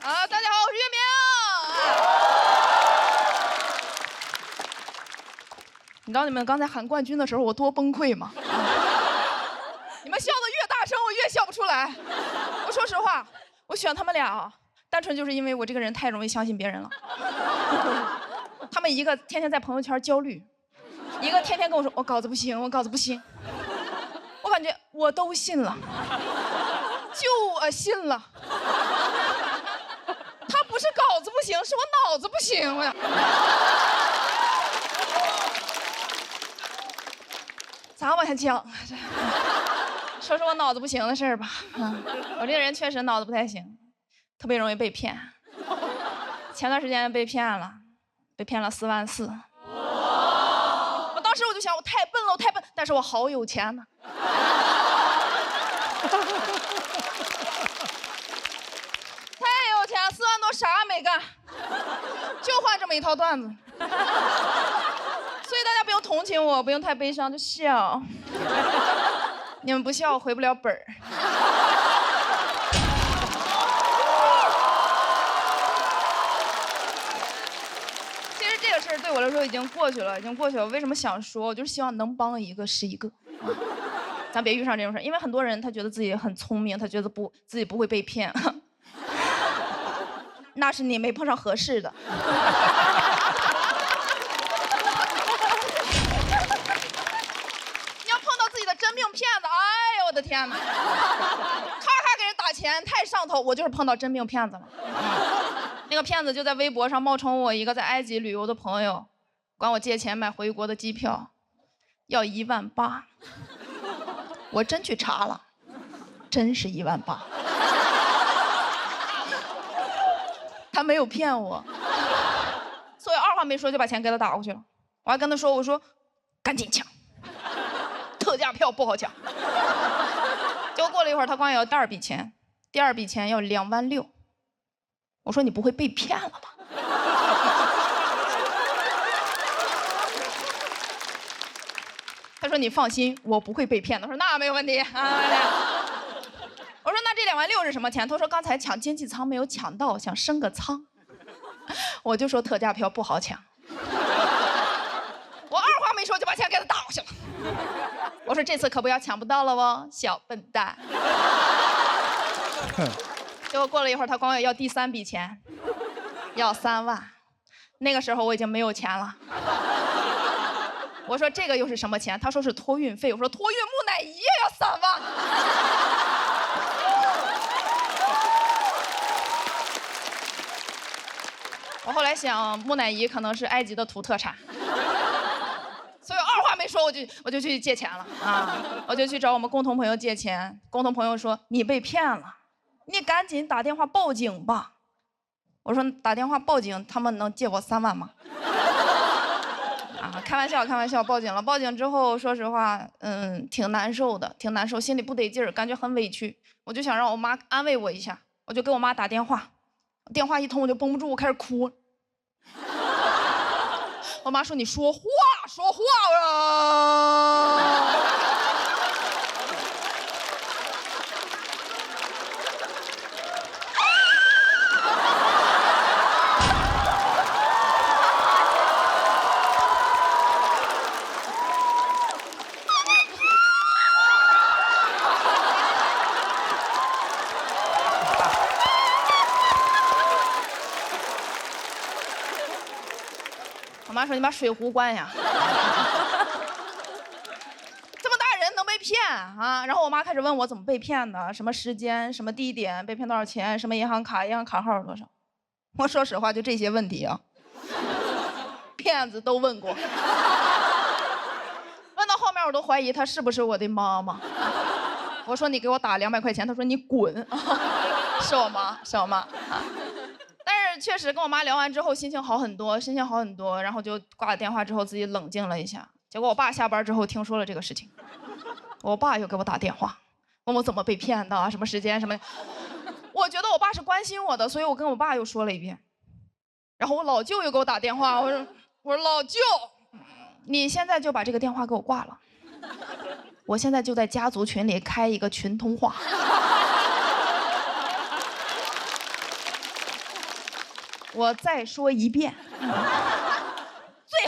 啊，大家好，我是月明。你知道你们刚才喊冠军的时候我多崩溃吗？你们笑得越大声，我越笑不出来。我说实话，我选他们俩啊，单纯就是因为我这个人太容易相信别人了。他们一个天天在朋友圈焦虑，一个天天跟我说我稿子不行，我稿子不行。我感觉我都信了，就我信了。他不是稿子不行，是我脑子不行呀。咋往下讲？说说我脑子不行的事儿吧。我这个人确实脑子不太行，特别容易被骗。前段时间被骗了4.4万。我当时我就想，我太笨了，我太笨，但是我好有钱呢。太有钱，4万多啥没干，就换这么一套段子。所以大家不用同情我，不用太悲伤，就笑。你们不笑，我回不了本儿。其实这个事儿对我来说已经过去了，我为什么想说？我就是希望能帮一个是一个。咱别遇上这种事儿，因为很多人他觉得自己很聪明，他觉得自己不会被骗。那是你没碰上合适的。真命骗子，哎呦我的天哪！咔咔给人打钱，太上头。我就是碰到真命骗子了。那个骗子就在微博上冒充我一个在埃及旅游的朋友，管我借钱买回国的机票，要1.8万。我真去查了，真是1.8万。他没有骗我，所以二话没说就把钱给他打过去了。我还跟他说，我说赶紧抢。特价票不好抢。结果过了一会儿，他光要第二笔钱要2.6万。我说你不会被骗了吧？他说你放心，我不会被骗的。我说那没有问题啊。我说那这2.6万是什么钱？他说刚才抢经济舱没有抢到，想升个舱。我就说特价票不好抢。我二话没说就把钱给他打过去了。我说这次可不要抢不到了哦，小笨蛋。结果过了一会儿，他光要第3笔钱，要3万。那个时候我已经没有钱了。我说这个又是什么钱？他说是托运费。我说托运木乃伊也要3万。我后来想，木乃伊可能是埃及的土特产。所以二话没说，我就去借钱了啊！我就去找我们共同朋友借钱。共同朋友说你被骗了，你赶紧打电话报警吧。我说打电话报警，他们能借我3万吗？啊，开玩笑，报警了。报警之后，说实话，挺难受的，心里不得劲儿，感觉很委屈。我就想让我妈安慰我一下，我就给我妈打电话，电话一通我就绷不住，我开始哭。我妈说你说话啊。我妈说你把水壶关呀。这么大人能被骗啊？然后我妈开始问我怎么被骗的，什么时间，什么地点，被骗多少钱，什么银行卡号多少。我说实话，就这些问题啊，骗子都问过。问到后面我都怀疑她是不是我的妈妈。我说你给我打200块钱，她说你滚。是我妈啊。但是确实跟我妈聊完之后心情好很多，然后就挂了电话之后自己冷静了一下。结果我爸下班之后听说了这个事情，我爸又给我打电话，问我怎么被骗的，什么时间什么。我觉得我爸是关心我的，所以我跟我爸又说了一遍。然后我老舅又给我打电话，我说老舅，你现在就把这个电话给我挂了，我现在就在家族群里开一个群通话。我再说一遍，最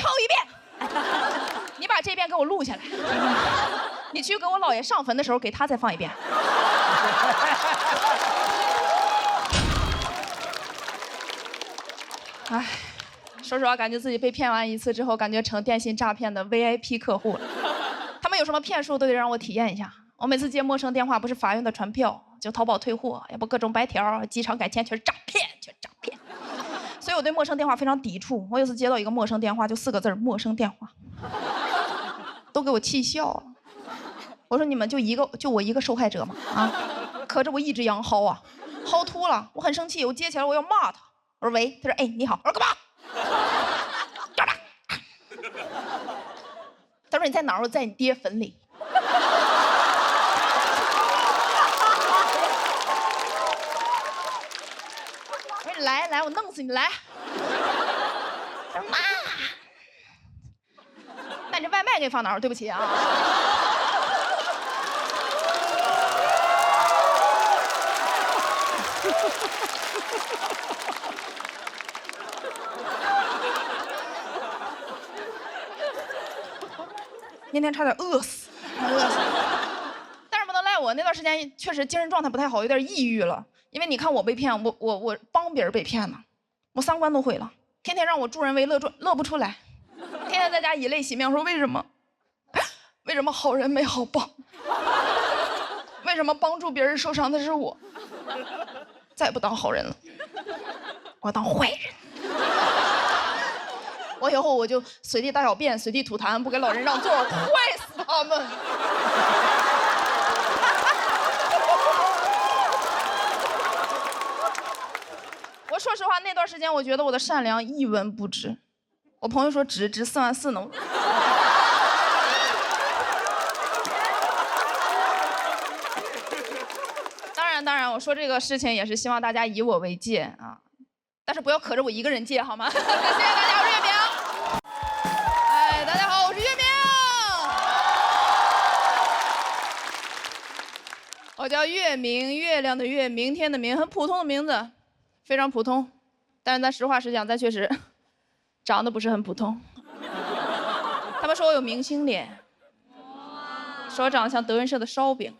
后一遍，你把这遍给我录下来，你去给我姥爷上坟的时候给他再放一遍。哎，说实话，感觉自己被骗完一次之后，感觉成电信诈骗的 VIP 客户了。他们有什么骗术都得让我体验一下。我每次接陌生电话，不是法院的传票，就淘宝退货，要不各种白条、机场改签，全是诈骗，全是诈骗。所以我对陌生电话非常抵触。我有次接到一个陌生电话，就4个字：陌生电话，都给我气笑了。我说你们就我一个受害者吗？啊，可着我一直羊薅啊，薅秃了，我很生气，我接起来我要骂他。我说喂，他说哎你好，我说干嘛？干嘛？他说你在哪儿？我在你爹坟里。我说你来，我弄死你来。他说妈，那你这外卖给放哪儿？对不起啊。那天差点饿死，但是不能赖我，那段时间确实精神状态不太好，有点抑郁了。因为你看我被骗，我帮别人被骗呢，我3观都毁了，天天让我助人为乐，乐不出来，天天在家以泪洗面，说为什么好人没好报，为什么帮助别人受伤的是我，再不当好人了，我要当坏人。我以后我就随地大小便，随地吐痰，不给老人让座，坏死他们！我说实话，那段时间我觉得我的善良一文不值。我朋友说值4万4呢。当然，我说这个事情也是希望大家以我为戒啊。但是不要可着我一个人戒好吗？谢谢大家，我是月明。哎，大家好，我是月明。我叫月明，月亮的月，明天的明，很普通的名字，非常普通。但是咱实话实讲，咱确实长得不是很普通。他们说我有明星脸，说我长得像德云社的烧饼。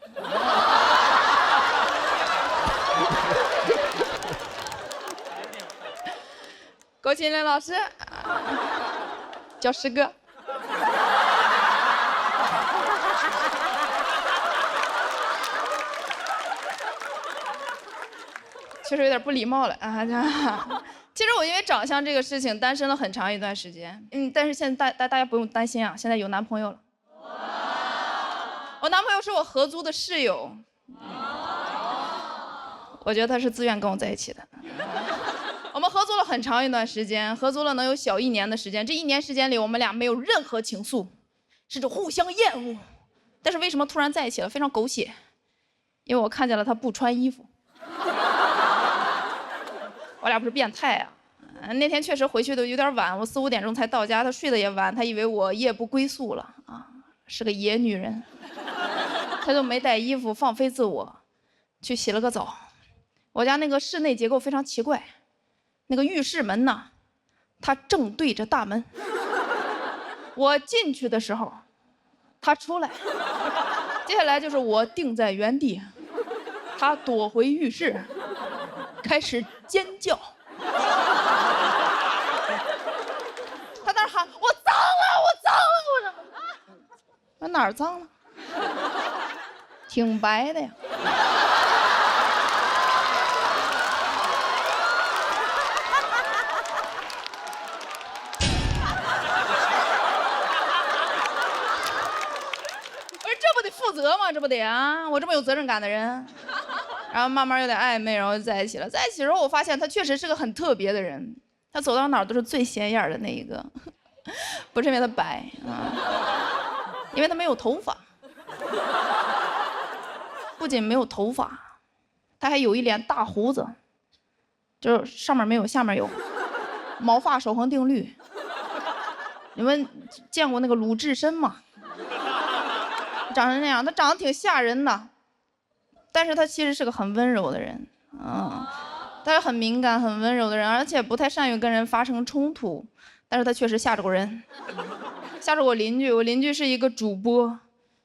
郭麒麟老师，叫师哥。确实有点不礼貌了啊！其实我因为长相这个事情单身了很长一段时间，但是现在大家不用担心啊，现在有男朋友了。我男朋友是我合租的室友，我觉得他是自愿跟我在一起的。我们合租了很长一段时间，合租了能有小1年的时间。这1年时间里，我们俩没有任何情愫，甚至互相厌恶。但是为什么突然在一起了？非常狗血，因为我看见了他不穿衣服。我俩不是变态啊！那天确实回去的有点晚，我4、5点钟才到家，他睡得也晚，他以为我夜不归宿了啊，是个野女人。他就没带衣服，放飞自我，去洗了个澡。我家那个室内结构非常奇怪。那个浴室门呢，它正对着大门。我进去的时候，他出来。接下来就是我定在原地，他躲回浴室，开始尖叫。他在那喊：“我脏了，我脏了！”我哪儿脏了？挺白的呀。负责吗？这不得啊！我这么有责任感的人，然后慢慢有点暧昧，然后就在一起了。在一起的时候，我发现他确实是个很特别的人。他走到哪儿都是最显眼的那一个，不是因为他白啊，因为他没有头发。不仅没有头发，他还有一脸大胡子，就是上面没有，下面有。毛发守恒定律。你们见过那个鲁智深吗？长成那样，他长得挺吓人的，但是他其实是个很温柔的人，他是很敏感、很温柔的人，而且不太善于跟人发生冲突。但是他确实吓着过人，吓着我邻居。我邻居是一个主播，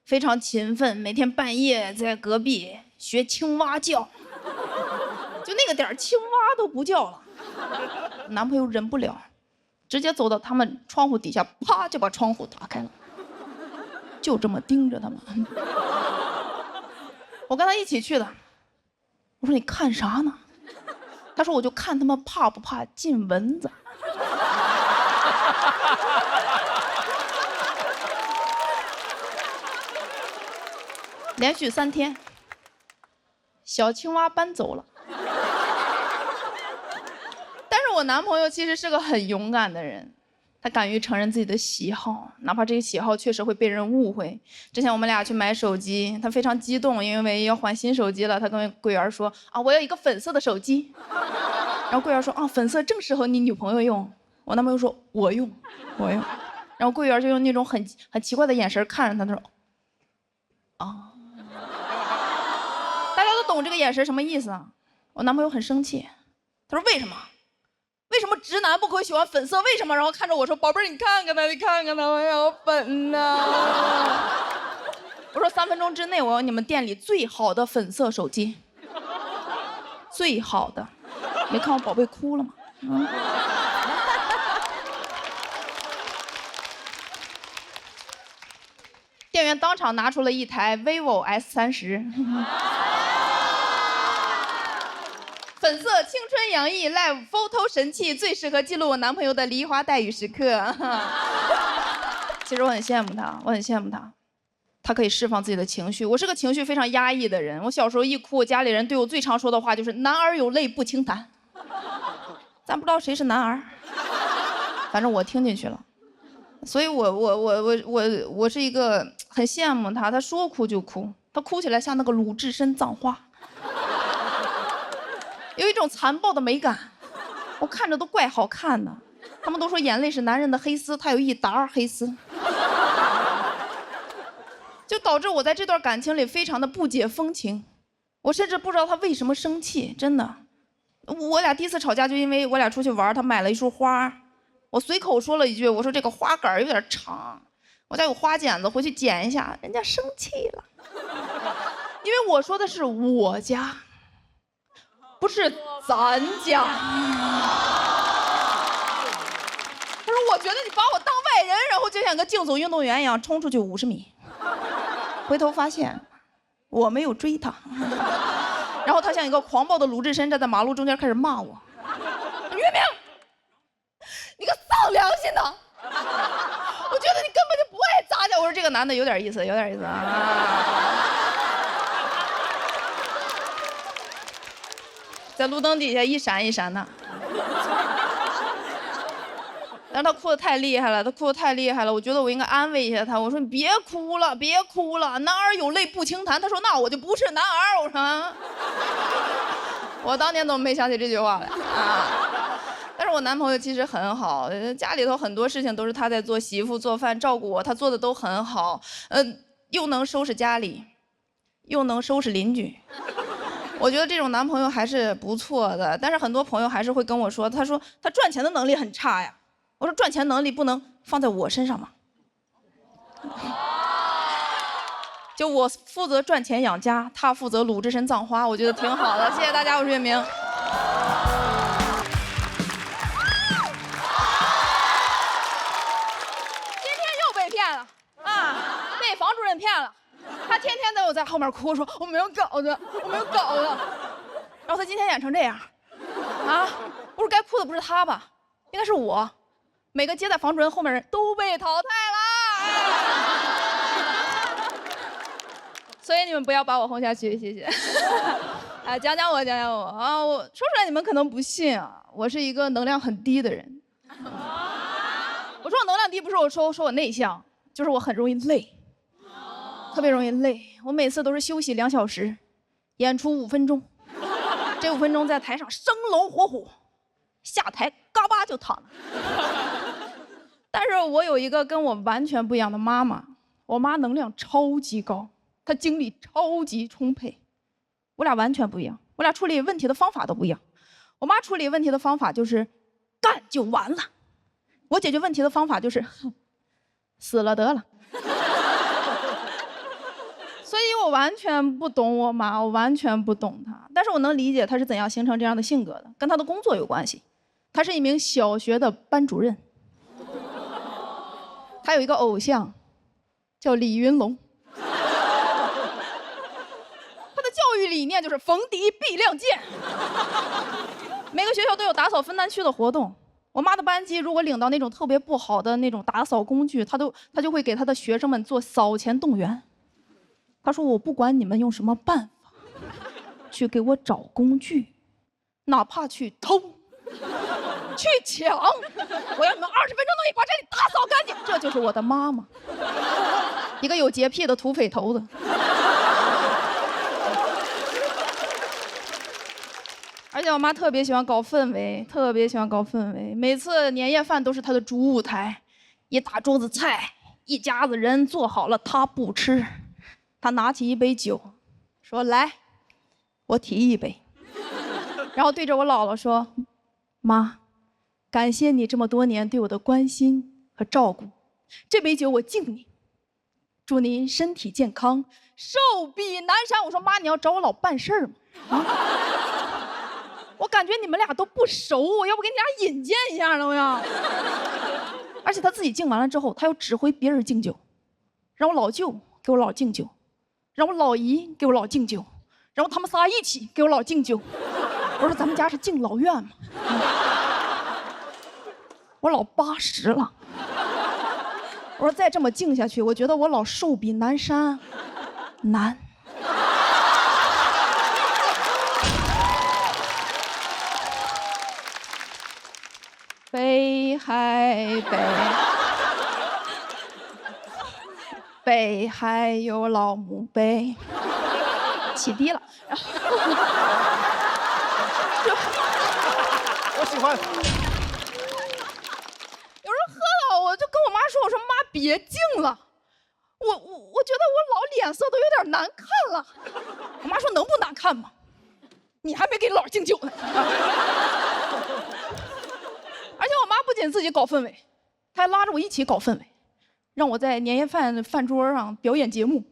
非常勤奋，每天半夜在隔壁学青蛙叫，就那个点儿青蛙都不叫了。男朋友忍不了，直接走到他们窗户底下，啪就把窗户打开了，就这么盯着他们。我跟他一起去的，我说你看啥呢？他说我就看他们怕不怕进蚊子。连续3天，小青蛙搬走了。但是我男朋友其实是个很勇敢的人，他敢于承认自己的喜好，哪怕这个喜好确实会被人误会。之前我们俩去买手机，他非常激动，因为要换新手机了。他跟柜员说啊，我要一个粉色的手机。然后柜员说啊，粉色正适合你女朋友用。我男朋友说我用。然后柜员就用那种很奇怪的眼神看着他，他说啊。大家都懂这个眼神什么意思啊？我男朋友很生气，他说为什么？为什么直男不可以喜欢粉色？为什么？然后看着我说宝贝儿，你看看他，我要粉呐。我说3分钟之内我要你们店里最好的粉色手机，最好的。没看我宝贝哭了吗？店员当场拿出了一台 vivo S30。粉色青春洋溢 Live Photo 神器，最适合记录我男朋友的梨花带雨时刻。其实我很羡慕他，他可以释放自己的情绪。我是个情绪非常压抑的人，我小时候一哭，我家里人对我最常说的话就是“男儿有泪不轻弹”。咱不知道谁是男儿，反正我听进去了。所以我是一个很羡慕他，他说哭就哭，他哭起来像那个鲁智深葬花。有一种残暴的美感，我看着都怪好看的。他们都说眼泪是男人的黑丝，他有一沓黑丝，就导致我在这段感情里非常的不解风情。我甚至不知道他为什么生气，真的。我俩第一次吵架就因为我俩出去玩，他买了一束花，我随口说了一句，我说这个花杆有点长，我家有花剪子，回去剪一下。人家生气了，因为我说的是我家。不是咱家。他说我觉得你把我当外人，然后就像个竞走运动员一样冲出去50米，回头发现我没有追他，然后他像一个狂暴的鲁智深站在马路中间开始骂我：岳明，你个丧良心的，我觉得你根本就不爱咱家。我说这个男的有点意思啊。在路灯底下一闪一闪的，但是他哭得太厉害了，我觉得我应该安慰一下他，我说你别哭了，男儿有泪不轻弹。他说那我就不是男儿。我说我当年怎么没想起这句话来啊？但是我男朋友其实很好，家里头很多事情都是他在做，媳妇做饭照顾我，他做的都很好，又能收拾家里，又能收拾邻居。我觉得这种男朋友还是不错的，但是很多朋友还是会跟我说，他说他赚钱的能力很差呀。我说赚钱能力不能放在我身上吗？就我负责赚钱养家，他负责鲁智深葬花，我觉得挺好的。谢谢大家，我是岳明。今天又被骗了啊！被房主任骗了。他天天在后面哭，说我没有搞的。然后他今天演成这样，啊，不是该哭的不是他吧？应该是我。每个接在房主任后面人都被淘汰了，所以你们不要把我轰下去，谢谢。哎，讲讲我啊！我说出来你们可能不信啊，我是一个能量很低的人。我说我能量低，不是我说我内向，就是我很容易累。特别容易累，我每次都是休息2小时，演出5分钟，这5分钟在台上生龙活虎，下台嘎巴就躺了。但是我有一个跟我完全不一样的妈妈，我妈能量超级高，她精力超级充沛，我俩完全不一样，我俩处理问题的方法都不一样。我妈处理问题的方法就是干就完了，我解决问题的方法就是死了得了。所以我完全不懂我妈，我完全不懂她，但是我能理解她是怎样形成这样的性格的，跟她的工作有关系。她是一名小学的班主任，她有一个偶像，叫李云龙。她的教育理念就是逢敌必亮剑。每个学校都有打扫分担区的活动，我妈的班级如果领到那种特别不好的那种打扫工具，她就会给她的学生们做扫前动员。她说我不管你们用什么办法去给我找工具，哪怕去偷去抢，我要你们20分钟内把这里打扫干净。这就是我的妈妈，一个有洁癖的土匪头子。而且我妈特别喜欢搞氛围，特别喜欢搞氛围。每次年夜饭都是她的主舞台，一大桌子菜，一家子人做好了，她不吃，她拿起一杯酒，说：“来，我提一杯。”然后对着我姥姥说：“妈，感谢你这么多年对我的关心和照顾，这杯酒我敬你，祝您身体健康，寿比南山。”我说：“妈，你要找我姥办事儿吗？”我感觉你们俩都不熟，我要不给你俩引荐一下了，我要。而且他自己敬完了之后，他又指挥别人敬酒，让我老舅给我姥敬酒，让我老姨给我姥敬酒，然后他们仨一起给我姥敬酒。我说咱们家是敬老院吗？我姥80了。我说再这么敬下去，我觉得我姥寿比南山难。北海北海有老墓碑，起低了。我喜欢。有时候喝了，我就跟我妈说：“我说妈，别敬了，我觉得我老脸色都有点难看了。”我妈说：“能不难看吗？你还没给姥敬酒呢。”而且我妈不仅自己搞氛围，她还拉着我一起搞氛围，让我在年夜饭桌上表演节目。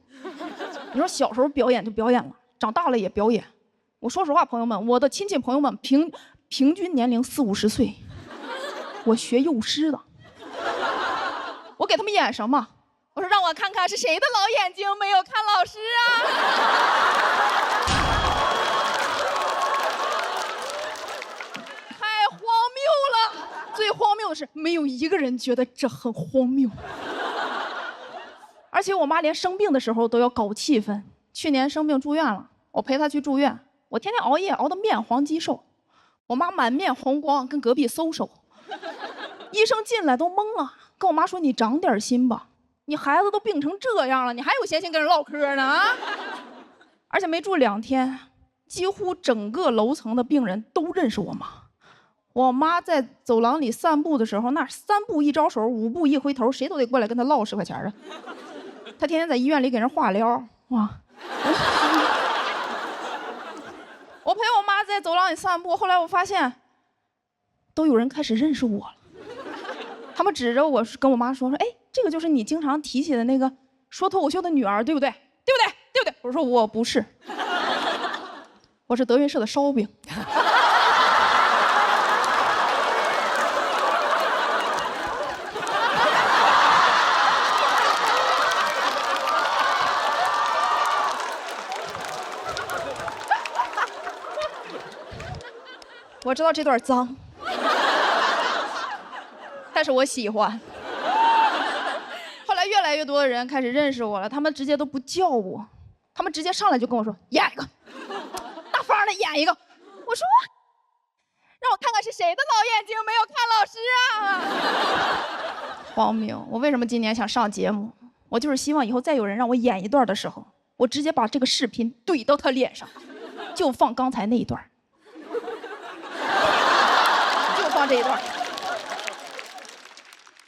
你说小时候表演就表演了，长大了也表演。我说实话，朋友们，我的亲戚朋友们平均年龄40、50岁，我学幼师的。我给他们演什么？我说让我看看是谁的老眼睛没有看老师啊！太荒谬了！最荒谬的是，没有一个人觉得这很荒谬。而且我妈连生病的时候都要搞气氛。去年生病住院了，我陪她去住院，我天天熬夜熬得面黄肌瘦，我妈满面红光，跟隔壁搜手。医生进来都懵了，跟我妈说：“你长点心吧，你孩子都病成这样了，你还有闲心跟人唠嗑呢啊！”而且没住2天，几乎整个楼层的病人都认识我妈。我妈在走廊里散步的时候，那3步一招手，5步一回头，谁都得过来跟她唠10块钱啊。她天天在医院里给人化疗，哇！我陪我妈在走廊里散步，后来我发现，都有人开始认识我了。他们指着我跟我妈说：“哎，这个就是你经常提起的那个说脱口秀的女儿，对不对？对不对？对不对？”我说：“我不是，我是德云社的烧饼。”我知道这段脏，但是我喜欢。后来越来越多的人开始认识我了，他们直接都不叫我，他们直接上来就跟我说：“演一个，大方的演一个。”我说：“让我看看是谁的老眼睛没有看老师啊！”荒谬！我为什么今年想上节目？我就是希望以后再有人让我演一段的时候，我直接把这个视频怼到他脸上，就放刚才那一段。这一段，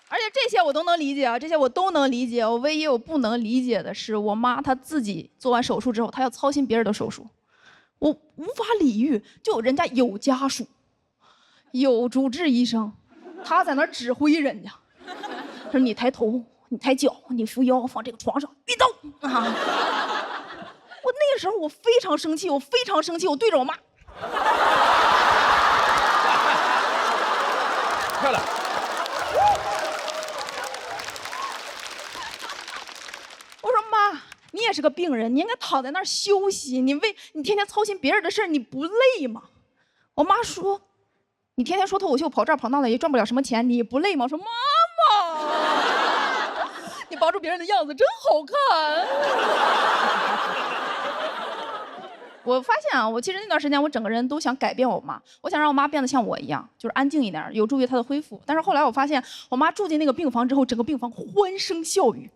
而且这些我都能理解啊，这些我都能理解。我唯一我不能理解的是，我妈她自己做完手术之后，她要操心别人的手术，我无法理喻。就人家有家属，有主治医生，他在那儿指挥人家，他说你抬头，你抬脚，你扶腰，放这个床上，运动啊！我那个时候我非常生气，我对着我妈，漂亮。我说妈，你也是个病人，你应该躺在那儿休息，你天天操心别人的事儿，你不累吗？我妈说，你天天说脱口秀跑这儿跑那的也赚不了什么钱，你不累吗？我说妈妈，你抱住别人的样子真好看。我发现啊，我其实那段时间我整个人都想改变我妈，我想让我妈变得像我一样，就是安静一点，有助于她的恢复。但是后来我发现，我妈住进那个病房之后，整个病房欢声笑语。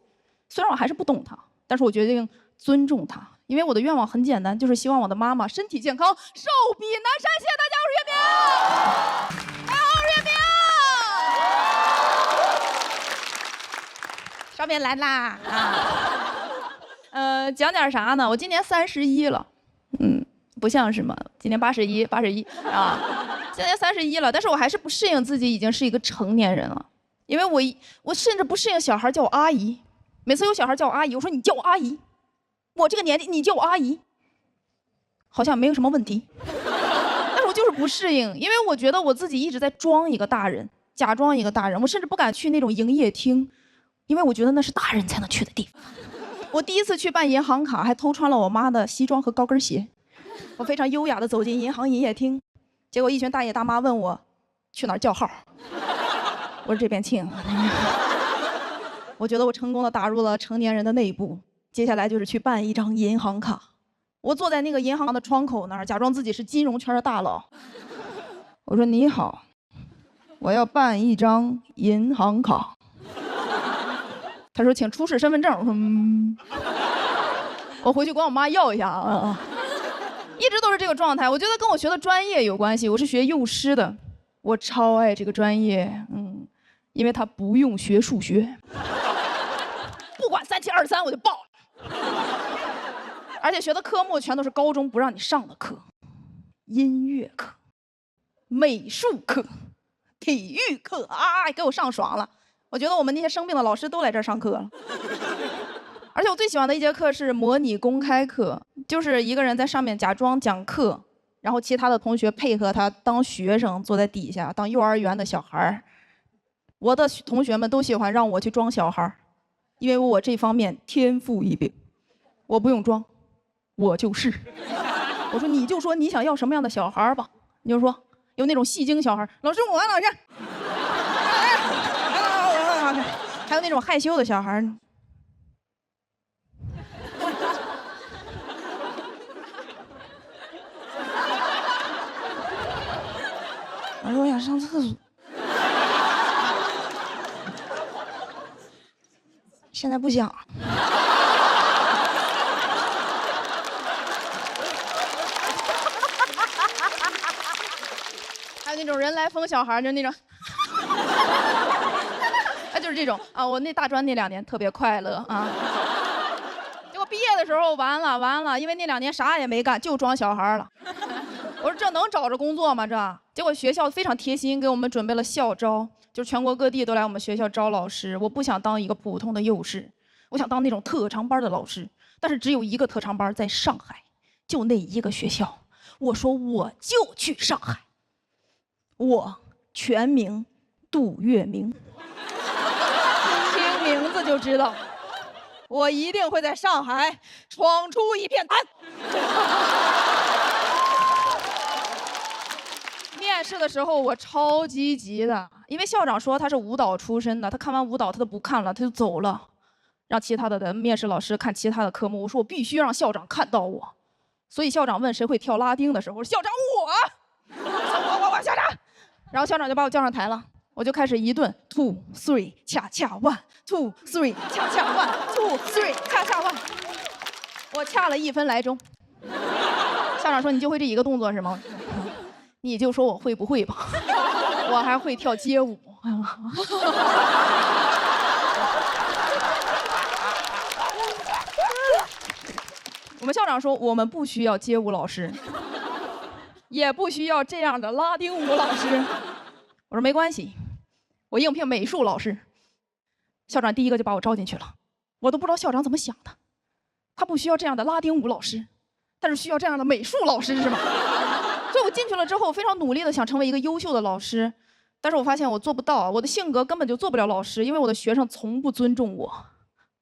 虽然我还是不懂她，但是我决定尊重她，因为我的愿望很简单，就是希望我的妈妈身体健康，寿比南山。谢谢大家，我是月明，大家好，我是月明。烧饼来啦啊！讲点啥呢？我今年31了。不像是吗？今年81啊，今年31了，但是我还是不适应自己已经是一个成年人了，因为我甚至不适应小孩叫我阿姨，每次有小孩叫我阿姨，我说你叫我阿姨，我这个年纪你叫我阿姨，好像没有什么问题，但是我就是不适应，因为我觉得我自己一直在装一个大人，假装一个大人，我甚至不敢去那种营业厅，因为我觉得那是大人才能去的地方。我第一次去办银行卡，还偷穿了我妈的西装和高跟鞋。我非常优雅地走进银行营业厅，结果一群大爷大妈问我去哪儿叫号，我说这边请。我觉得我成功地打入了成年人的内部，接下来就是去办一张银行卡。我坐在那个银行的窗口那儿，假装自己是金融圈的大佬。我说你好，我要办一张银行卡。他说请出示身份证。我说我回去管我妈要一下啊。一直都是这个状态，我觉得跟我学的专业有关系。我是学幼师的，我超爱这个专业，因为它不用学数学，不管3723我就报了。而且学的科目全都是高中不让你上的课，音乐课、美术课、体育课啊，给我上爽了。我觉得我们那些生病的老师都来这儿上课了。而且我最喜欢的一节课是模拟公开课，就是一个人在上面假装讲课，然后其他的同学配合他当学生坐在底下当幼儿园的小孩。我的同学们都喜欢让我去装小孩，因为我这方面天赋异禀，我不用装，我就是。我说你就说你想要什么样的小孩吧，你就说有那种戏精小孩，老师我老师，还有那种害羞的小孩。我说我想上厕所，现在不想。还有那种人来疯小孩，就那种，就是这种啊。我那大专那2年特别快乐啊。结果毕业的时候完了，因为那2年啥也没干，就装小孩了。我说这能找着工作吗？结果学校非常贴心，给我们准备了校招，就是全国各地都来我们学校招老师。我不想当一个普通的幼师，我想当那种特长班的老师，但是只有一个特长班在上海，就那一个学校。我说我就去上海，我全名杜月明，听名字就知道，我一定会在上海闯出一片天。面试的时候我超积极的，因为校长说他是舞蹈出身的，他看完舞蹈他都不看了，他就走了，让其他的面试老师看其他的科目。我说我必须让校长看到我，所以校长问谁会跳拉丁的时候，校长我校长，然后校长就把我叫上台了，我就开始一顿 2 3 恰恰 1 2 3 恰恰 1 2 3 恰恰 1， 我恰了1分来钟。校长说你就会这一个动作是吗？你就说我会不会吧，我还会跳街舞。我们校长说我们不需要街舞老师，也不需要这样的拉丁舞老师，我说没关系，我应聘美术老师。校长第一个就把我招进去了，我都不知道校长怎么想的，他不需要这样的拉丁舞老师，但是需要这样的美术老师是吧？所以我进去了之后，非常努力的想成为一个优秀的老师，但是我发现我做不到，我的性格根本就做不了老师，因为我的学生从不尊重我，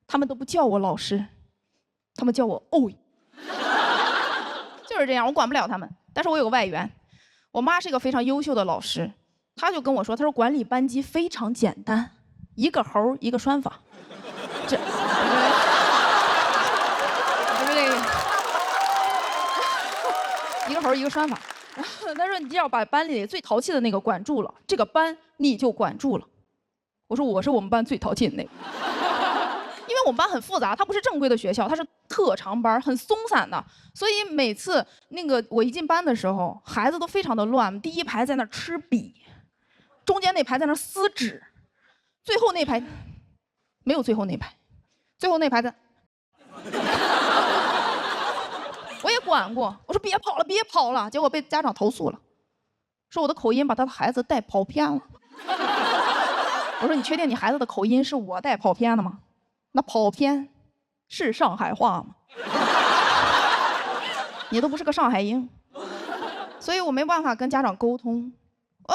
他们都不叫我老师，他们叫我欧，就是这样，我管不了他们。但是我有个外援，我妈是一个非常优秀的老师，她就跟我说，她说管理班级非常简单，一个猴一个拴法，这。一个猴一个拴法，他说你只要把班里最淘气的那个管住了，这个班你就管住了。我说我是我们班最淘气的那个，因为我们班很复杂，它不是正规的学校，它是特长班，很松散的，所以每次我一进班的时候，孩子都非常的乱，第一排在那吃笔，中间那排在那撕纸，最后那排没有最后那排，最后那排在。我也管过，我说别跑了，别跑了，结果被家长投诉了，说我的口音把他的孩子带跑偏了。我说你确定你孩子的口音是我带跑偏的吗？那跑偏是上海话吗？你都不是个上海音，所以我没办法跟家长沟通。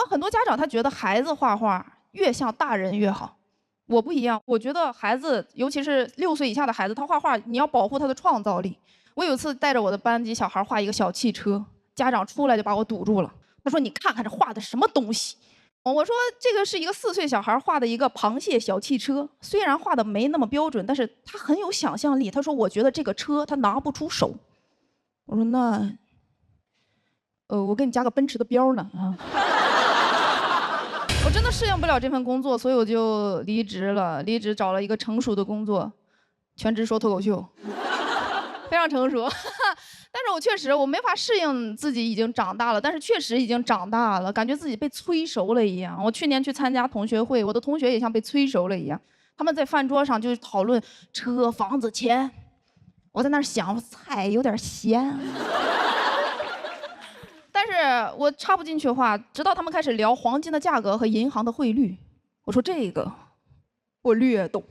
很多家长他觉得孩子画画越像大人越好，我不一样，我觉得孩子，尤其是6岁以下的孩子，他画画你要保护他的创造力。我有一次带着我的班级小孩画一个小汽车，家长出来就把我堵住了。他说：“你看看这画的什么东西？”我说：“这个是一个4岁小孩画的一个螃蟹小汽车，虽然画的没那么标准，但是他很有想象力。”他说：“我觉得这个车他拿不出手。”我说：“那，我给你加个奔驰的标呢啊。”我真的适应不了这份工作，所以我就离职了。离职找了一个成熟的工作，全职说脱口秀。非常成熟，但是我确实没法适应自己已经长大了，但是确实已经长大了，感觉自己被催熟了一样。我去年去参加同学会，我的同学也像被催熟了一样，他们在饭桌上就讨论车、房子、钱，我在那儿想菜有点咸，但是我插不进去话，直到他们开始聊黄金的价格和银行的汇率，我说这个我略懂，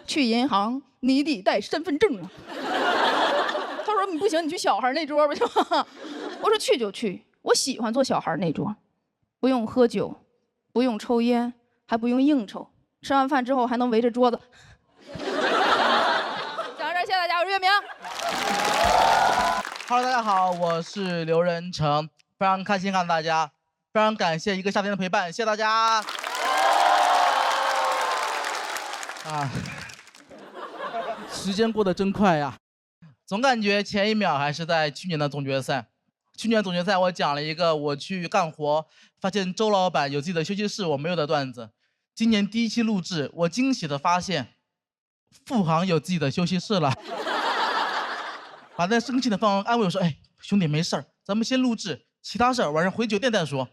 去银行你得带身份证啊。他说你不行，你去小孩那桌吧就。我说去就去，我喜欢坐小孩那桌，不用喝酒，不用抽烟，还不用应酬，吃完饭之后还能围着桌子。讲到这儿，谢谢大家，我是岳明。Hello， 大家好，我是刘仁成，非常开心看到大家，非常感谢一个夏天的陪伴，谢谢大家。时间过得真快呀，总感觉前一秒还是在去年的总决赛。去年总决赛我讲了一个我去干活，发现周老板有自己的休息室我没有的段子。今年第1期录制，我惊喜的发现，付航有自己的休息室了。把那生气的方安慰我说：“哎，兄弟没事儿，咱们先录制，其他事儿晚上回酒店再说。”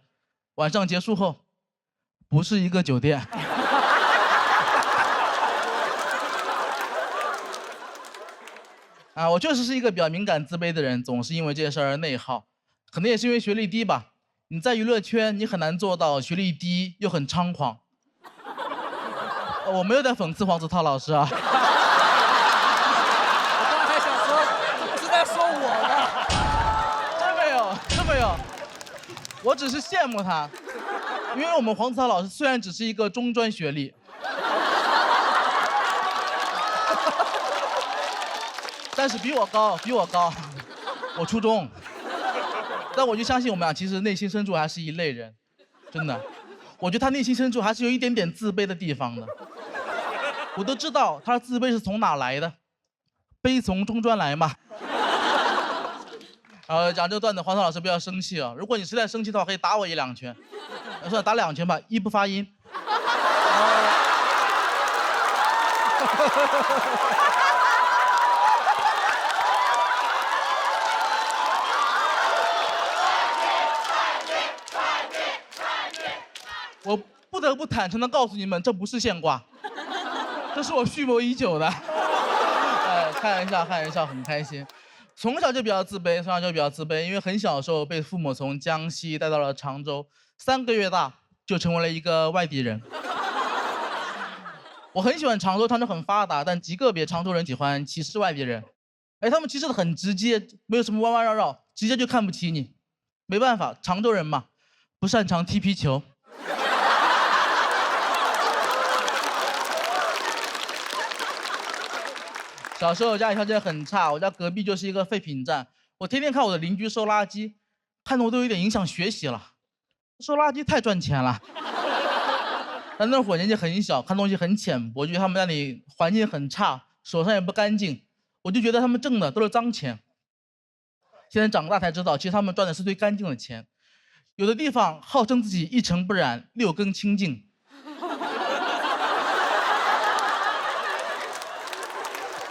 晚上结束后，不是一个酒店。我确实是一个比较敏感自卑的人，总是因为这些事儿而内耗，可能也是因为学历低吧。你在娱乐圈，你很难做到学历低又很猖狂。我没有在讽刺黄子韬老师啊。我刚才想说，是在说我呢。真没有，真没有。我只是羡慕他，因为我们黄子韬老师虽然只是一个中专学历。但是比我高，我初中。但我就相信我们俩其实内心深处还是一类人，真的。我觉得他内心深处还是有一点点自卑的地方的。我都知道他的自卑是从哪来的，悲从中专来嘛。讲这个段子，黄涛老师不要生气啊！如果你实在生气的话，可以打我1、2拳。算了，打2拳吧，1不发音。我不得不坦诚地告诉你们，这不是现挂，这是我蓄谋已久的。开玩笑，很开心。从小就比较自卑，因为很小的时候被父母从江西带到了常州，3个月大就成为了一个外地人。我很喜欢常州，常州很发达，但极个别常州人喜欢歧视外地人。哎，他们歧视的很直接，没有什么弯弯绕绕，直接就看不起你。没办法，常州人嘛，不擅长踢皮球。小时候家里条件很差，我家隔壁就是一个废品站，我天天看我的邻居收垃圾，看得我都有点影响学习了。收垃圾太赚钱了。但那会儿年纪很小，看东西很浅薄，觉得他们那里环境很差，手上也不干净，我就觉得他们挣的都是脏钱。现在长大才知道，其实他们赚的是最干净的钱。有的地方号称自己一尘不染，6根清净。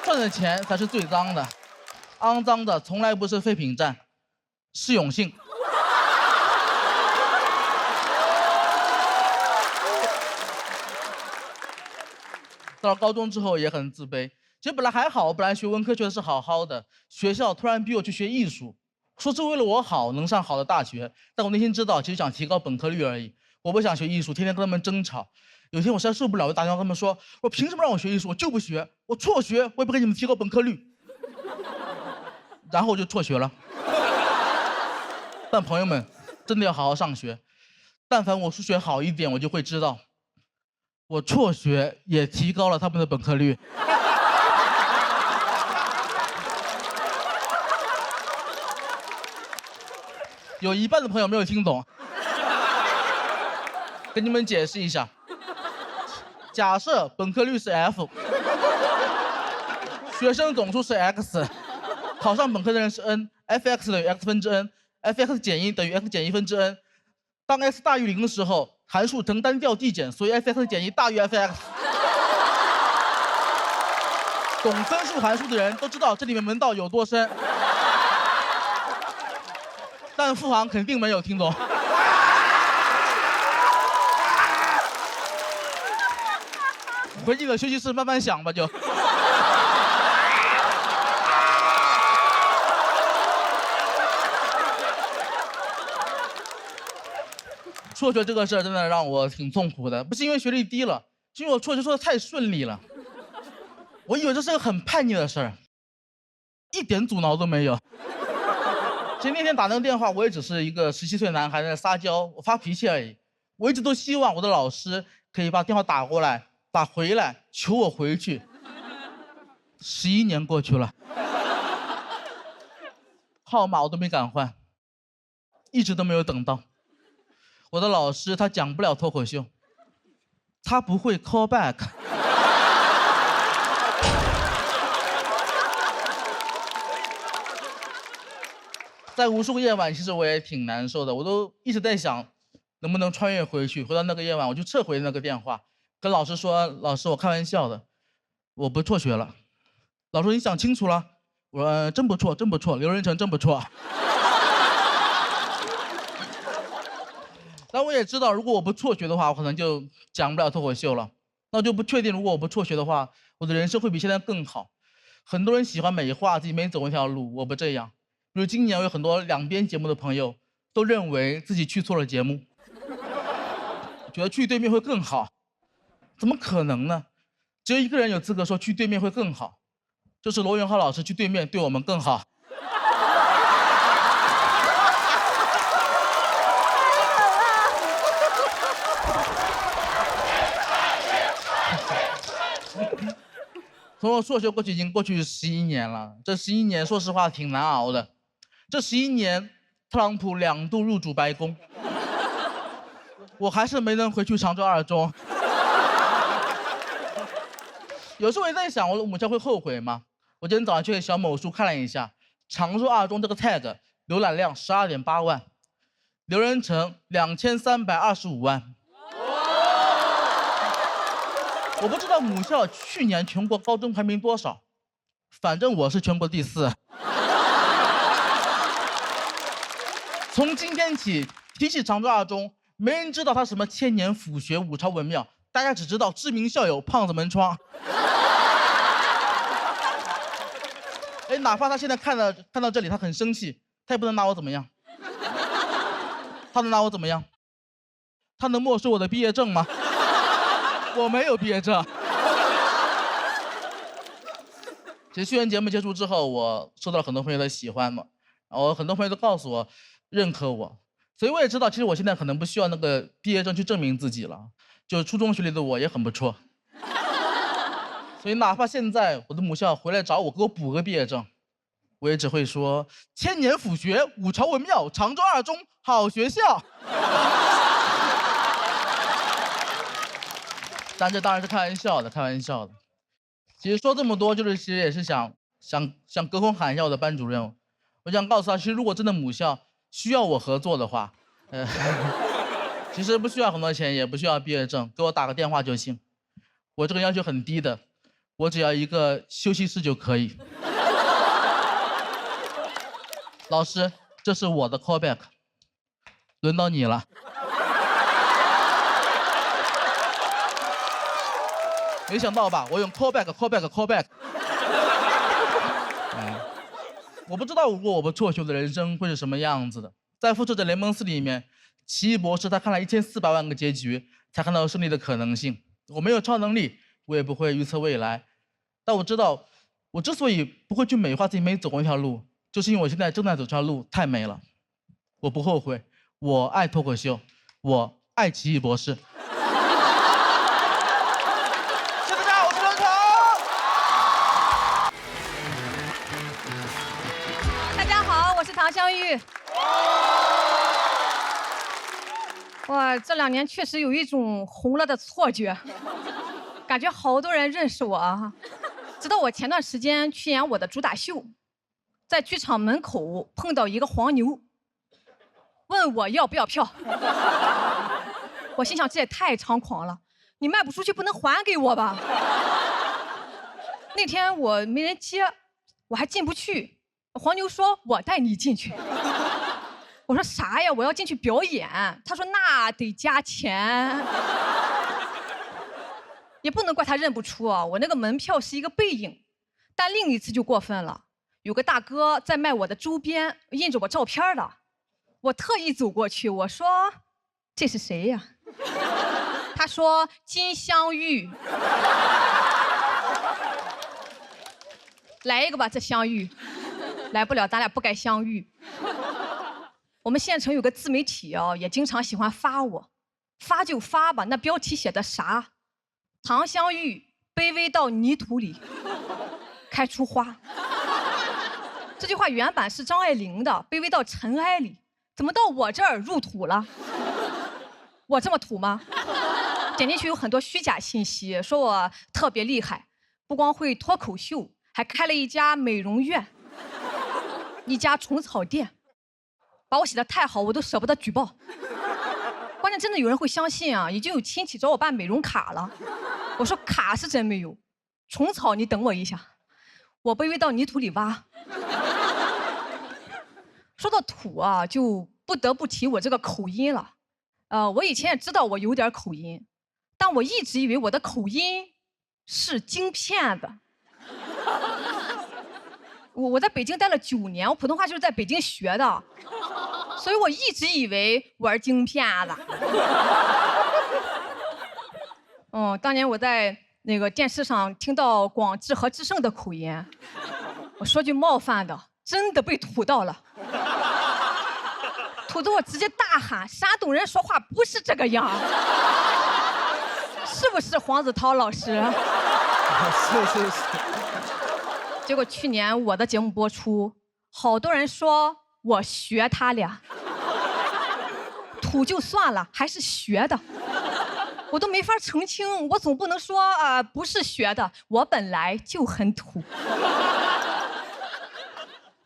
赚的钱才是最脏的，肮脏的从来不是废品站，是永信。到了高中之后也很自卑，其实本来还好，我本来学文科学的是好好的，学校突然逼我去学艺术，说是为了我好，能上好的大学，但我内心知道，其实想提高本科率而已。我不想学艺术，天天跟他们争吵。有一天我实在受不了，我打电话跟他们说：“我凭什么让我学艺术？我就不学，我辍学，我也不给你们提高本科率。”然后我就辍学了。但朋友们，真的要好好上学。但凡我数学好一点，我就会知道，我辍学也提高了他们的本科率。有一半的朋友没有听懂，跟你们解释一下。假设本科率是 F， 学生总数是 X， 考上本科的人是 N，fx 等于 x 分之 n，fx 减1等于 x 减1分之 n。当 x 大于0的时候，函数呈单调递减，所以 fx 减1大于 fx。懂分数函数的人都知道这里面门道有多深，但付航肯定没有听懂。回你的休息室慢慢想吧，就。辍学这个事儿真的让我挺痛苦的，不是因为学历低了，是因为我辍学说的太顺利了。我以为这是个很叛逆的事儿，一点阻挠都没有。其实那天打那个电话，我也只是一个17岁男孩在撒娇，我发脾气而已。我一直都希望我的老师可以把电话打过来。打回来，求我回去。11年过去了，号码我都没敢换，一直都没有等到。我的老师他讲不了脱口秀，他不会 call back。在无数个夜晚，其实我也挺难受的，我都一直在想，能不能穿越回去，回到那个夜晚，我就撤回那个电话。跟老师说，老师，我开玩笑的，我不辍学了。老师说你想清楚了？我说真不错，真不错，刘仁成真不错。但我也知道，如果我不辍学的话，我可能就讲不了脱口秀了。那我就不确定，如果我不辍学的话，我的人生会比现在更好。很多人喜欢美化自己没走那条路，我不这样。比如今年我有很多两边节目的朋友都认为自己去错了节目，觉得去对面会更好。怎么可能呢？只有一个人有资格说去对面会更好，就是罗永浩老师去对面对我们更好。从我辍学过去已经过去11年了，这11年说实话挺难熬的。这11年，特朗普2度入主白宫，我还是没能回去常州二中。有时候我也在想，我母校会后悔吗？我今天早上去小某书看了一下，常州二中这个 tag 浏览量12.8万，刘仁成2325万。我不知道母校去年全国高中排名多少，反正我是全国第4。从今天起，提起常州二中，没人知道它什么千年府学、五朝文庙，大家只知道知名校友胖子门窗。哎，哪怕他现在看到这里，他很生气，他也不能拿我怎么样。他能拿我怎么样？他能没收我的毕业证吗？我没有毕业证。其实校园节目结束之后，我受到了很多朋友的喜欢嘛，然后很多朋友都告诉我认可我，所以我也知道，其实我现在可能不需要那个毕业证去证明自己了，就初中学历的我也很不错。所以哪怕现在我的母校回来找我，给我补个毕业证，我也只会说千年府学，五朝文庙，常州二中好学校。但这当然是开玩笑的，开玩笑的。其实说这么多，其实也是想隔空喊一下我的班主任，我想告诉他，其实如果真的母校需要我合作的话，其实不需要很多钱，也不需要毕业证，给我打个电话就行。我这个要求很低的，我只要一个休息室就可以。老师，这是我的 callback， 轮到你了。没想到吧？我用 callback。我不知道如果我不辍学的人生会是什么样子的。在复仇者联盟4里面，奇异博士他看了1400万个结局，才看到胜利的可能性。我没有超能力，我也不会预测未来，但我知道，我之所以不会去美化自己没走过那条路，就是因为我现在正在走这条路太美了。我不后悔，我爱脱口秀，我爱奇异博士。唐湘玉，我这2年确实有一种红了的错觉，感觉好多人认识我啊。直到我前段时间去演我的主打秀，在剧场门口碰到一个黄牛，问我要不要票。我心想这也太猖狂了，你卖不出去不能还给我吧？那天我没人接，我还进不去。黄牛说：“我带你进去。”我说：“啥呀？我要进去表演。”他说：“那得加钱。”也不能怪他认不出啊，我那个门票是一个背影。但另一次就过分了，有个大哥在卖我的周边，印着我照片的。我特意走过去，我说：“这是谁呀？”他说：“金镶玉。”来一个吧，这镶玉。来不了，咱俩不该相遇。我们县城有个自媒体啊，也经常喜欢发我，发就发吧。那标题写的啥？唐湘玉卑微到泥土里，开出花。这句话原版是张爱玲的，卑微到尘埃里，怎么到我这儿入土了？我这么土吗？点进去有很多虚假信息，说我特别厉害，不光会脱口秀，还开了一家美容院。一家虫草店，把我写得太好，我都舍不得举报。关键真的有人会相信啊！已经有亲戚找我办美容卡了，我说卡是真没有，虫草你等我一下，我卑微到泥土里挖。说到土啊，就不得不提我这个口音了。我以前也知道我有点口音，但我一直以为我的口音是京片子。我在北京待了9年，我普通话就是在北京学的，所以我一直以为我是京片子。当年我在那个电视上听到广智和智胜的口音，我说句冒犯的，真的被土到了，土得我直接大喊：山东人说话不是这个样，是不是黄子韬老师？是。结果去年我的节目播出，好多人说我学他俩，土就算了，还是学的，我都没法澄清，我总不能说不是学的，我本来就很土。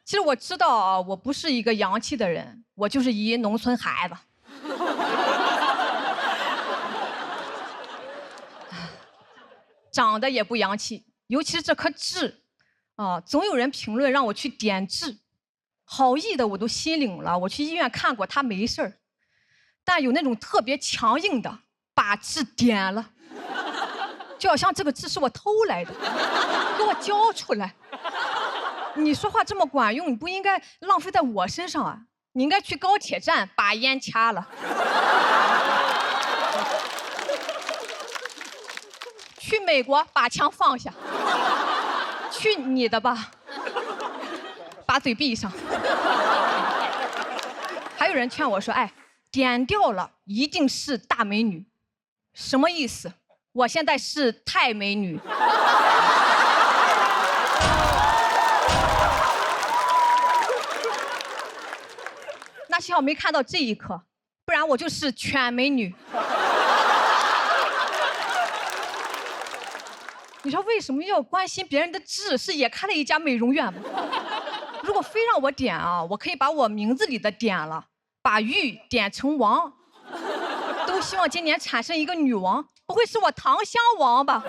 其实我知道啊，我不是一个洋气的人，我就是一农村孩子。长得也不洋气，尤其是这颗痣。总有人评论让我去点痣，好意的我都心领了，我去医院看过，他没事儿。但有那种特别强硬的，把痣点了，就好像这个痣是我偷来的，给我交出来。你说话这么管用，你不应该浪费在我身上啊，你应该去高铁站把烟掐了。去美国把枪放下，去你的吧，把嘴闭上。还有人劝我说，哎，点掉了一定是大美女，什么意思？我现在是太美女。那幸好没看到这一刻，不然我就是全美女。你说为什么要关心别人的痣？是也开了一家美容院吗？如果非让我点啊，我可以把我名字里的点了，把玉点成王。都希望今年产生一个女王，不会是我糖香王吧？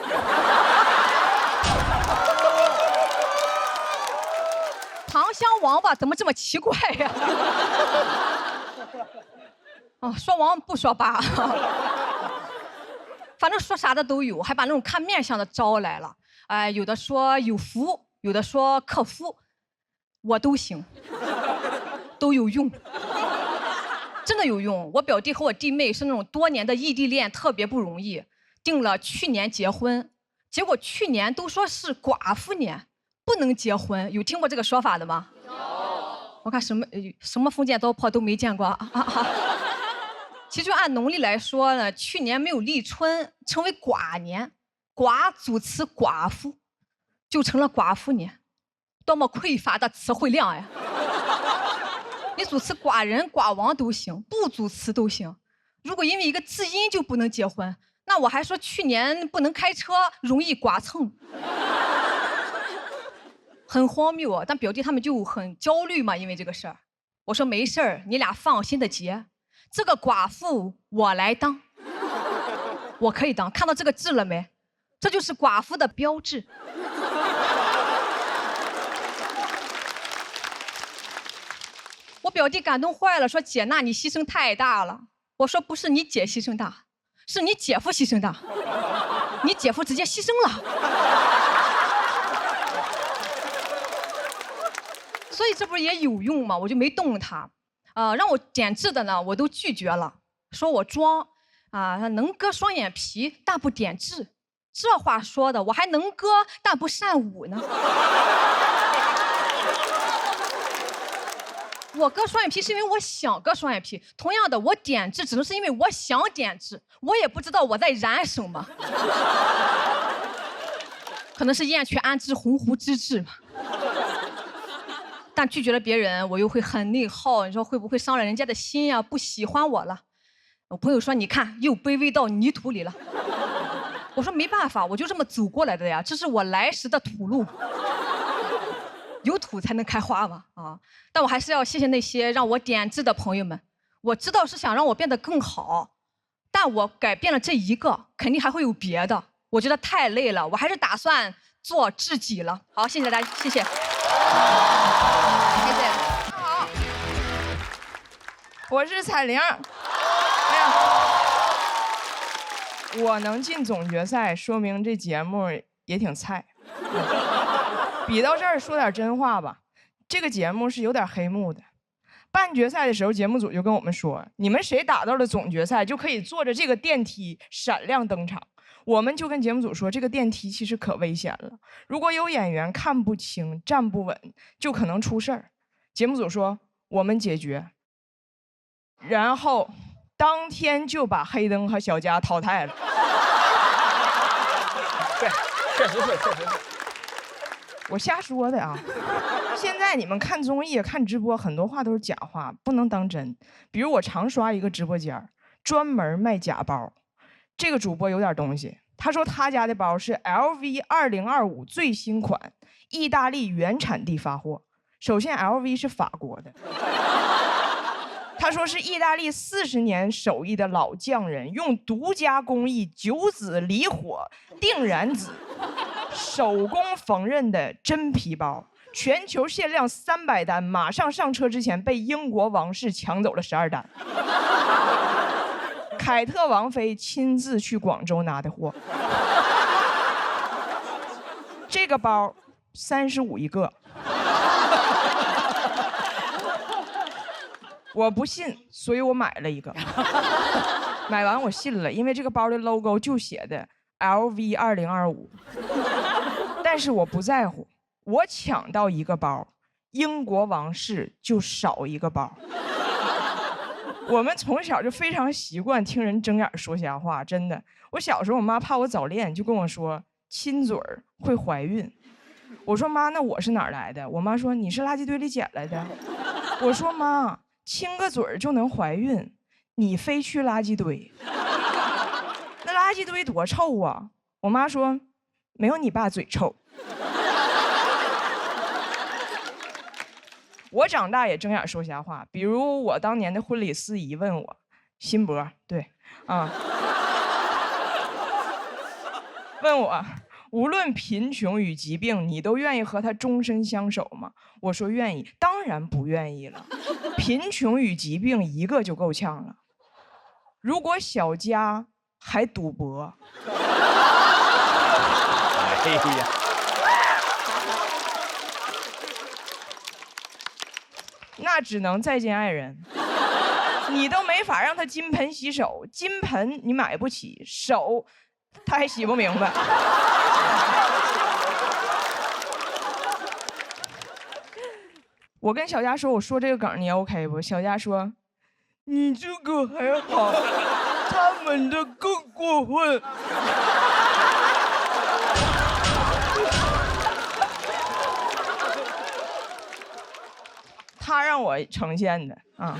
糖香王八怎么这么奇怪呀？哦，说王不说八，反正说啥的都有，还把那种看面相的招来了。哎，有的说有福，有的说克夫，我都行，都有用，真的有用。我表弟和我弟妹是那种多年的异地恋，特别不容易，定了去年结婚，结果去年都说是寡妇年。不能结婚，有听过这个说法的吗？有。我看什么封建糟粕都没见过啊。其实按农历来说呢，去年没有立春，成为寡年，寡组词寡妇，就成了寡妇年，多么匮乏的词汇量呀！你组词寡人、寡王都行，不组词都行。如果因为一个字音就不能结婚，那我还说去年不能开车，容易剐蹭。很荒谬啊！但表弟他们就很焦虑嘛，因为这个事儿。我说没事儿，你俩放心的结，这个寡妇我来当，我可以当。看到这个痣了没？这就是寡妇的标志。我表弟感动坏了，说姐，那你牺牲太大了。我说不是你姐牺牲大，是你姐夫牺牲大，你姐夫直接牺牲了。所以这不是也有用吗？我就没动他，让我点痣的呢，我都拒绝了，说我装，能割双眼皮，但不点痣，这话说的，我还能割，但不善舞呢。我割双眼皮是因为我想割双眼皮，同样的，我点痣只能是因为我想点痣，我也不知道我在染什么，可能是燕雀安知鸿鹄之志吧。但拒绝了别人，我又会很内耗，你说会不会伤了人家的心呀？不喜欢我了。我朋友说，你看又卑微到泥土里了。我说没办法，我就这么走过来的呀，这是我来时的土路。有土才能开花嘛啊！但我还是要谢谢那些让我点痣的朋友们。我知道是想让我变得更好，但我改变了这一个，肯定还会有别的。我觉得太累了，我还是打算做自己了。好，谢谢大家，谢谢。谢谢。好，我是彩玲。哎呀，我能进总决赛，说明这节目也挺菜。比到这儿说点真话吧，这个节目是有点黑幕的。半决赛的时候，节目组就跟我们说，你们谁打到了总决赛，就可以坐着这个电梯闪亮登场。我们就跟节目组说，这个电梯其实可危险了，如果有演员看不清、站不稳，就可能出事儿。节目组说我们解决，然后当天就把黑灯和小佳淘汰了。对，确实是。我瞎说的啊！现在你们看综艺、看直播，很多话都是假话，不能当真。比如我常刷一个直播间，专门卖假包。这个主播有点东西，他说他家的包是 LV 2025最新款，意大利原产地发货。首先 LV 是法国的，他说是意大利40年手艺的老匠人用独家工艺9子离火定燃子手工缝纫的真皮包，全球限量300单，马上上车之前被英国王室抢走了12单。凯特王妃亲自去广州拿的货。这个包35一个。我不信，所以我买了一个。买完我信了，因为这个包的 logo 就写的 LV2025，但是我不在乎，我抢到一个包，英国王室就少一个包。我们从小就非常习惯听人睁眼说瞎话，真的。我小时候，我妈怕我早恋，就跟我说亲嘴儿会怀孕。我说妈，那我是哪儿来的？我妈说你是垃圾堆里捡来的。我说妈，亲个嘴儿就能怀孕，你非去垃圾堆。那垃圾堆多臭啊！我妈说没有你爸嘴臭。我长大也睁眼说瞎话，比如我当年的婚礼司仪问我，辛博，对，啊，问我无论贫穷与疾病，你都愿意和他终身相守吗？我说愿意，当然不愿意了。贫穷与疾病一个就够呛了，如果小家还赌博，哎呀，那只能再见爱人。你都没法让他金盆洗手，金盆你买不起，手他还洗不明白。我跟小佳说，我说这个梗你 OK 不？小佳说，你这个还好，他们的更过分。他让我呈现的啊，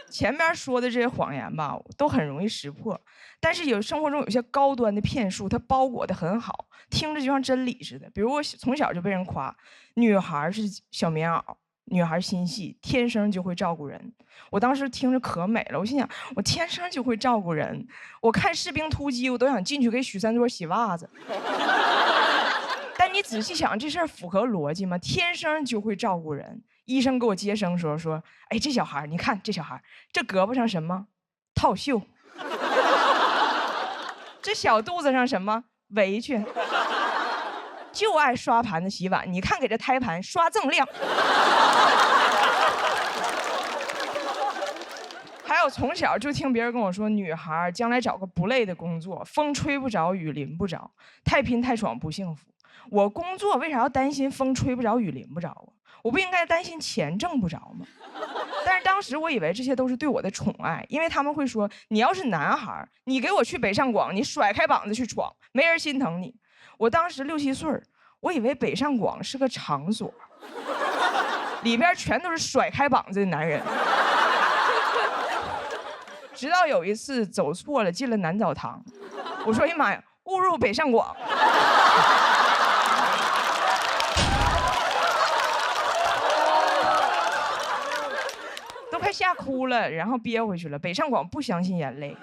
前面说的这些谎言吧，都很容易识破，但是生活中有些高端的骗术，它包裹得很好，听着就像真理似的。比如我从小就被人夸，女孩是小棉袄，女孩心细，天生就会照顾人。我当时听着可美了，我心想，我天生就会照顾人。我看《士兵突击》，我都想进去给许三多洗袜子。但你仔细想，这事儿符合逻辑吗？天生就会照顾人。医生给我接生说，哎，这小孩，你看这小孩，这胳膊上什么？套袖。这小肚子上什么？围裙。就爱刷盘子洗碗，你看给这胎盘刷锃亮。还有从小就听别人跟我说，女孩将来找个不累的工作，风吹不着，雨淋不着，太拼太爽不幸福。我工作为啥要担心风吹不着，雨淋不着啊？我不应该担心钱挣不着吗？但是当时我以为这些都是对我的宠爱，因为他们会说，你要是男孩，你给我去北上广，你甩开膀子去闯，没人心疼你。我当时6、7岁，我以为北上广是个场所，里边全都是甩开膀子的男人。直到有一次走错了，进了男澡堂，我说：“哎呀妈呀，误入北上广。”都快吓哭了，然后憋回去了。北上广不相信眼泪。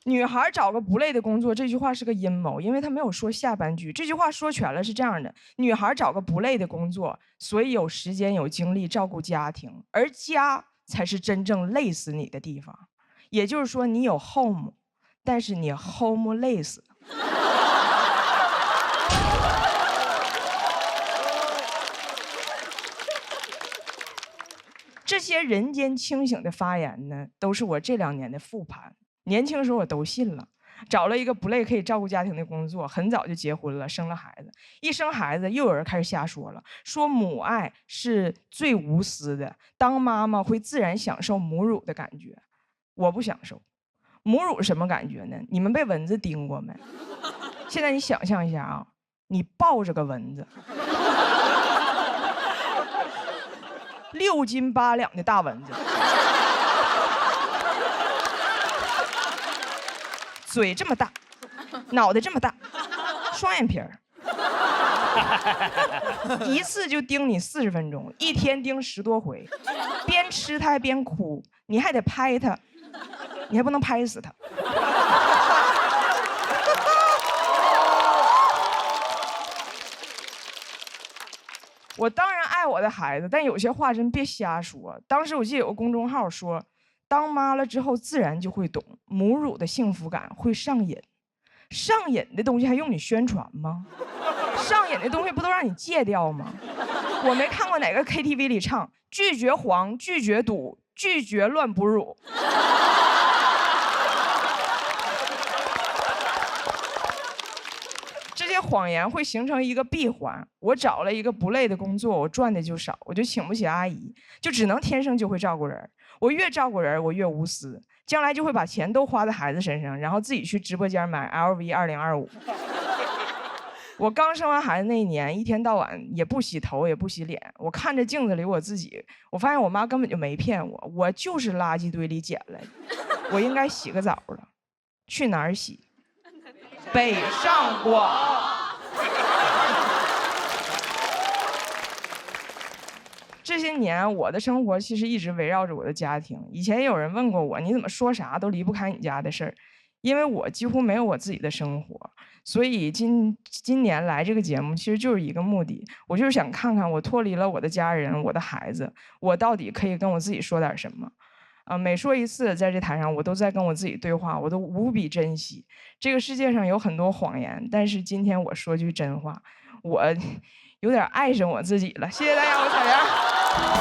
女孩找个不累的工作，这句话是个阴谋，因为他没有说下半句。这句话说全了是这样的：女孩找个不累的工作，所以有时间有精力照顾家庭，而家才是真正累死你的地方。也就是说，你有 home， 但是你 home 累死。这些人间清醒的发言呢，都是我这2年的复盘。年轻时候我都信了，找了一个不累可以照顾家庭的工作，很早就结婚了，生了孩子。一生孩子，又有人开始瞎说了，说母爱是最无私的，当妈妈会自然享受母乳的感觉。我不享受。母乳是什么感觉呢？你们被蚊子叮过没？现在你想象一下啊，你抱着个蚊子，6斤8两的大蚊子，嘴这么大，脑袋这么大，双眼皮儿，一次就叮你40分钟，一天叮10多回，边吃它还边哭，你还得拍它，你还不能拍死它。我当然爱我的孩子，但有些话真别瞎说。当时我记得有个公众号说，当妈了之后自然就会懂，母乳的幸福感会上瘾。上瘾的东西还用你宣传吗？上瘾的东西不都让你戒掉吗？我没看过哪个 KTV 里唱拒绝黄、拒绝赌、拒绝乱哺乳。些谎言会形成一个闭环。我找了一个不累的工作，我赚的就少，我就请不起阿姨，就只能天生就会照顾人。我越照顾人，我越无私，将来就会把钱都花在孩子身上，然后自己去直播间买 LV2025。我刚生完孩子那一年，一天到晚也不洗头也不洗脸，我看着镜子里我自己，我发现我妈根本就没骗我，我就是垃圾堆里捡来的，我应该洗个澡了。去哪儿洗？北上广。这些年我的生活其实一直围绕着我的家庭。以前也有人问过我，你怎么说啥都离不开你家的事儿？因为我几乎没有我自己的生活，所以今年来这个节目其实就是一个目的，我就是想看看我脱离了我的家人，我的孩子，我到底可以跟我自己说点什么。每说一次在这台上，我都在跟我自己对话，我都无比珍惜。这个世界上有很多谎言，但是今天我说句真话，我有点爱上我自己了。谢谢大家，我彩霞。